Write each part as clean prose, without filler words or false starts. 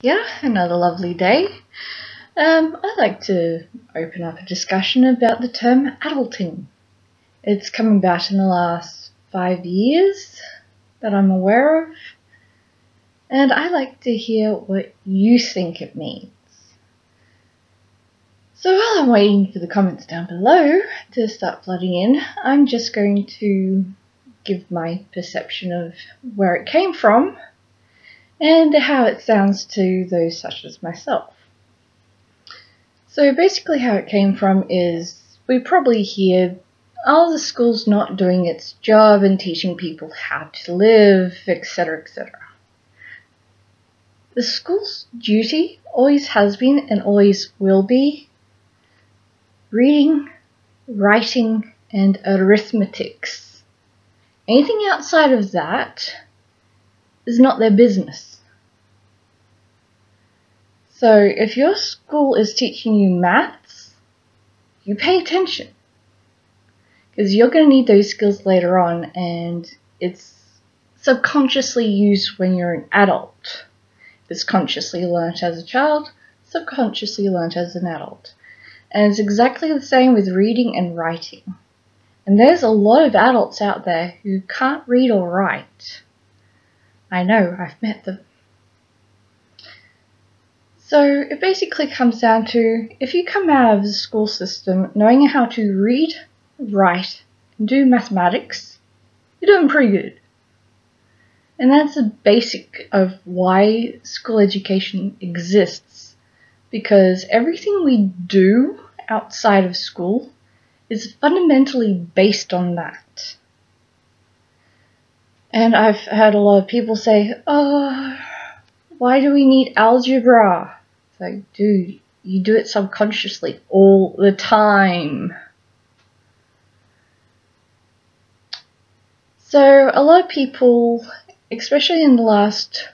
Yeah, another lovely day. I'd like to open up a discussion about the term adulting. It's come about in the last 5 years that I'm aware of, and I'd like to hear what you think it means. So while I'm waiting for the comments down below to start flooding in, I'm just going to give my perception of where it came from and how it sounds to those such as myself. So basically how it came from is we probably hear, oh, the school's not doing its job in teaching people how to live, etc., etc. The school's duty always has been and always will be reading, writing, and arithmetics. Anything outside of that is not their business. So if your school is teaching you maths, you pay attention, because you're going to need those skills later on, and it's subconsciously used when you're an adult. It's consciously learnt as a child, subconsciously learnt as an adult. And it's exactly the same with reading and writing. And there's a lot of adults out there who can't read or write. I know, I've met them. So it basically comes down to, if you come out of the school system knowing how to read, write, and do mathematics, you're doing pretty good. And that's the basic of why school education exists, because everything we do outside of school is fundamentally based on that. And I've heard a lot of people say, oh, why do we need algebra? It's like, dude, you do it subconsciously all the time. So a lot of people, especially in the last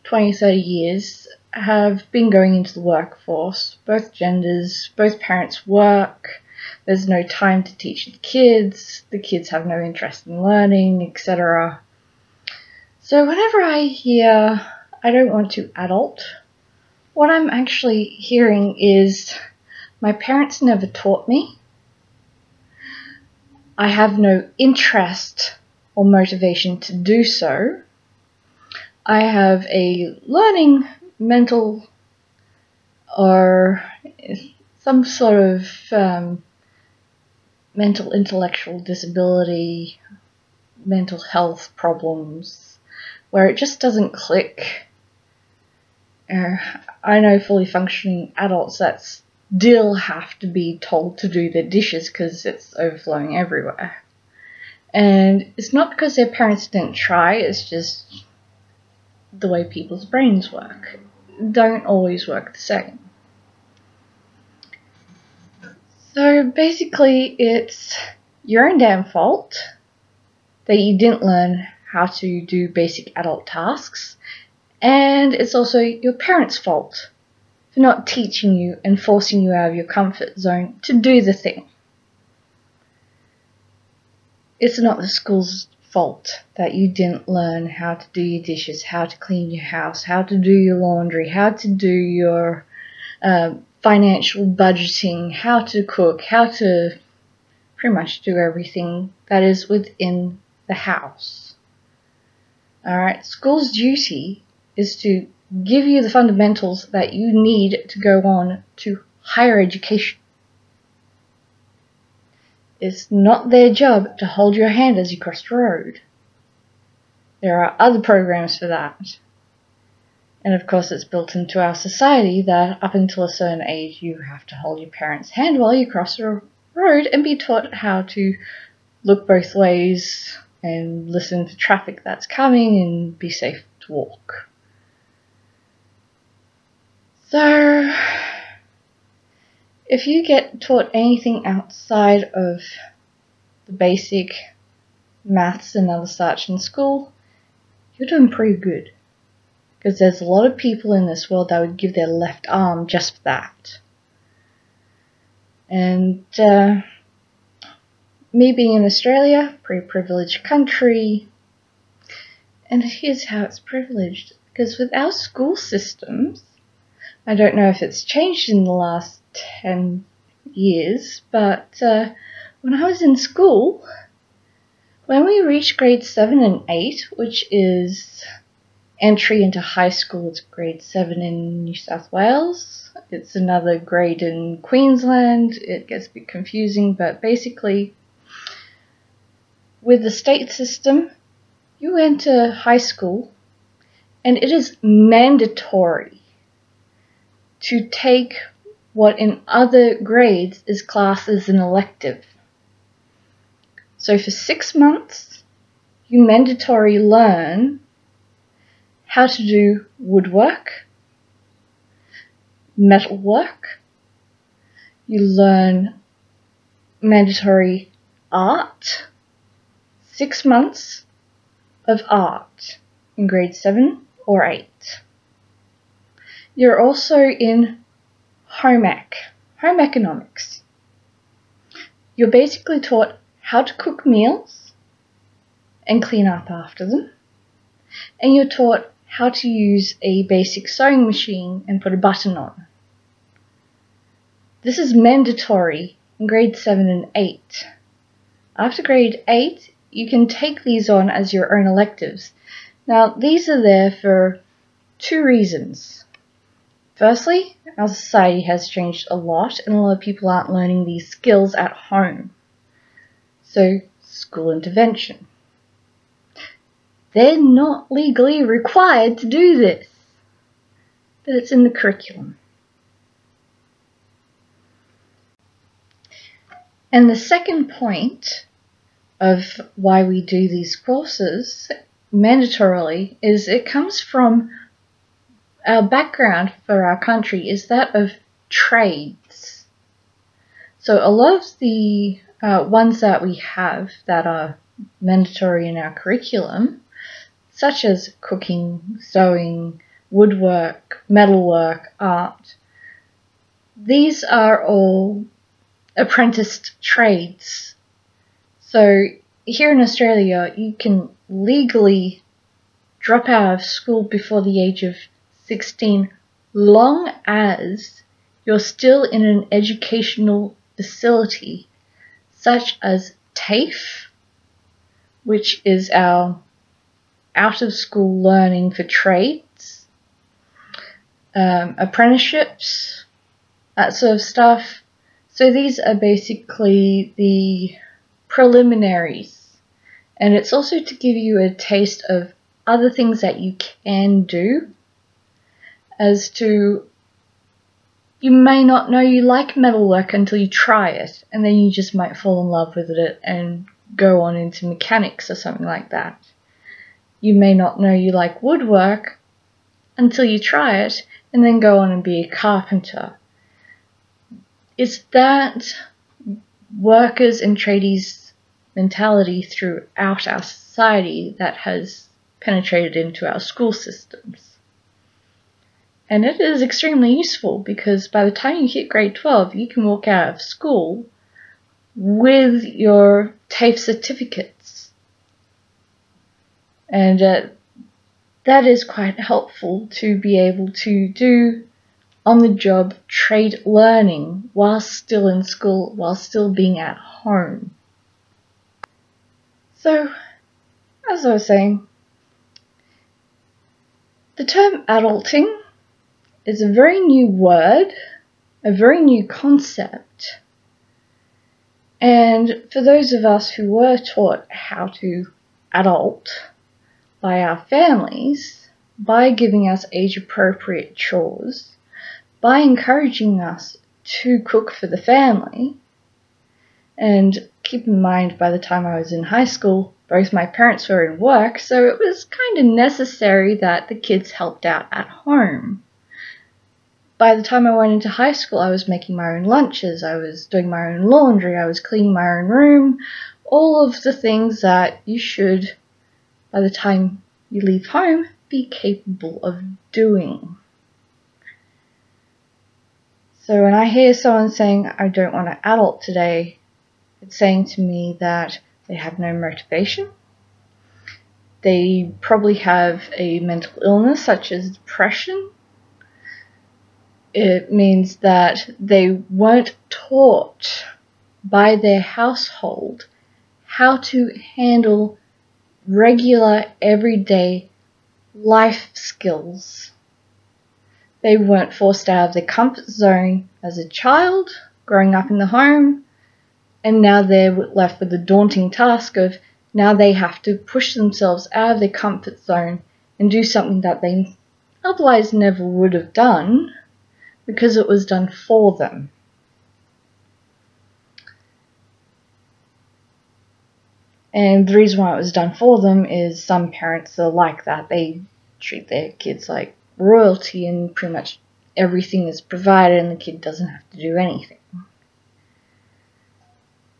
20, 30 years, have been going into the workforce. Both genders, both parents work. There's no time to teach the kids have no interest in learning, etc. So whenever I hear, I don't want to adult, what I'm actually hearing is, my parents never taught me. I have no interest or motivation to do so. I have a learning mental or some sort of mental intellectual disability, mental health problems, where it just doesn't click. I know fully functioning adults that still have to be told to do their dishes because it's overflowing everywhere. And it's not because their parents didn't try, it's just the way people's brains work. Don't always work the same. So basically it's your own damn fault that you didn't learn how to do basic adult tasks. And it's also your parents' fault for not teaching you and forcing you out of your comfort zone to do the thing. It's not the school's fault that you didn't learn how to do your dishes, how to clean your house, how to do your laundry, how to do your financial budgeting, how to cook, how to pretty much do everything that is within the house. Alright, school's duty is to give you the fundamentals that you need to go on to higher education. It's not their job to hold your hand as you cross the road. There are other programs for that. And of course it's built into our society that up until a certain age you have to hold your parents' hand while you cross the road and be taught how to look both ways and listen to traffic that's coming and be safe to walk. So, if you get taught anything outside of the basic maths and other such in school, you're doing pretty good. Because there's a lot of people in this world that would give their left arm just for that. And me being in Australia, pretty privileged country, and here's how it's privileged. Because with our school systems, I don't know if it's changed in the last 10 years, but when I was in school, when we reached grade 7 and 8, which is entry into high school, it's grade 7 in New South Wales. It's another grade in Queensland. It gets a bit confusing, but basically, with the state system, you enter high school, and it is mandatory to take what in other grades is classed as an elective. So for 6 months, you mandatory learn how to do woodwork, metalwork. You learn mandatory art, 6 months of art in grade 7 or 8. You're also in home economics. You're basically taught how to cook meals and clean up after them. And you're taught how to use a basic sewing machine and put a button on. This is mandatory in grade 7 and 8. After grade 8, you can take these on as your own electives. Now, these are there for 2 reasons. Firstly, our society has changed a lot, and a lot of people aren't learning these skills at home. So, school intervention. They're not legally required to do this, but it's in the curriculum. And the second point of why we do these courses mandatorily is it comes from our background for our country is that of trades. So a lot of the ones that we have that are mandatory in our curriculum, such as cooking, sewing, woodwork, metalwork, art, these are all apprenticed trades. So here in Australia, you can legally drop out of school before the age of 16, long as you're still in an educational facility, such as TAFE, which is our out-of-school learning for trades, apprenticeships, that sort of stuff. So these are basically the preliminaries, and it's also to give you a taste of other things that you can do, as to you may not know you like metalwork until you try it, and then you just might fall in love with it and go on into mechanics or something like that. You may not know you like woodwork until you try it, and then go on and be a carpenter. It's that workers and tradies mentality throughout our society that has penetrated into our school systems. And it is extremely useful because by the time you hit grade 12, you can walk out of school with your TAFE certificates. And that is quite helpful to be able to do on-the-job trade learning while still in school, while still being at home. So, as I was saying, the term adulting is a very new word, a very new concept. And for those of us who were taught how to adult by our families, by giving us age-appropriate chores, by encouraging us to cook for the family, and keep in mind, by the time I was in high school, both my parents were in work, so it was kind of necessary that the kids helped out at home. By the time I went into high school, I was making my own lunches, I was doing my own laundry, I was cleaning my own room, all of the things that you should, by the time you leave home, be capable of doing. So when I hear someone saying, I don't want to adult today, it's saying to me that they have no motivation. They probably have a mental illness such as depression. It means that they weren't taught by their household how to handle regular, everyday life skills. They weren't forced out of their comfort zone as a child, growing up in the home, and now they're left with the daunting task of now they have to push themselves out of their comfort zone and do something that they otherwise never would have done because it was done for them. And the reason why it was done for them is some parents are like that. They treat their kids like royalty and pretty much everything is provided and the kid doesn't have to do anything.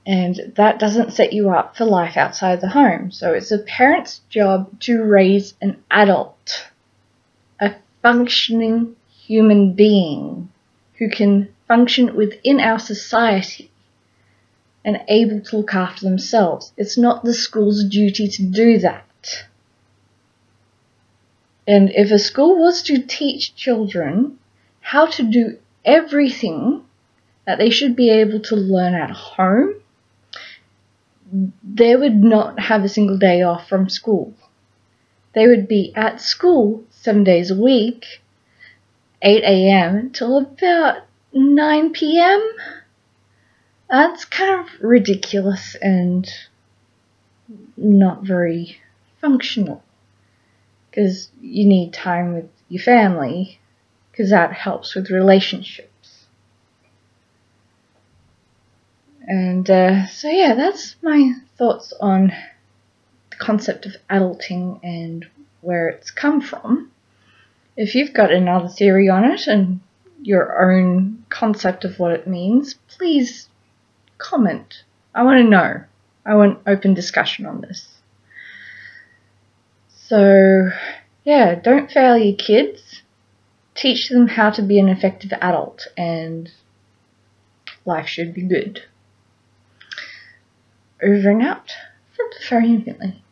And that doesn't set you up for life outside the home. So it's a parent's job to raise an adult, a functioning human being who can function within our society and able to look after themselves. It's not the school's duty to do that. And if a school was to teach children how to do everything that they should be able to learn at home, they would not have a single day off from school. They would be at school 7 days a week, 8 a.m. till about 9 p.m. That's kind of ridiculous and not very functional, because you need time with your family, because that helps with relationships. And so yeah, that's my thoughts on the concept of adulting and where it's come from. If you've got another theory on it and your own concept of what it means, please comment. I want to know. I want open discussion on this. So yeah, don't fail your kids. Teach them how to be an effective adult, and life should be good. Over and out from the Fairy Infinitely.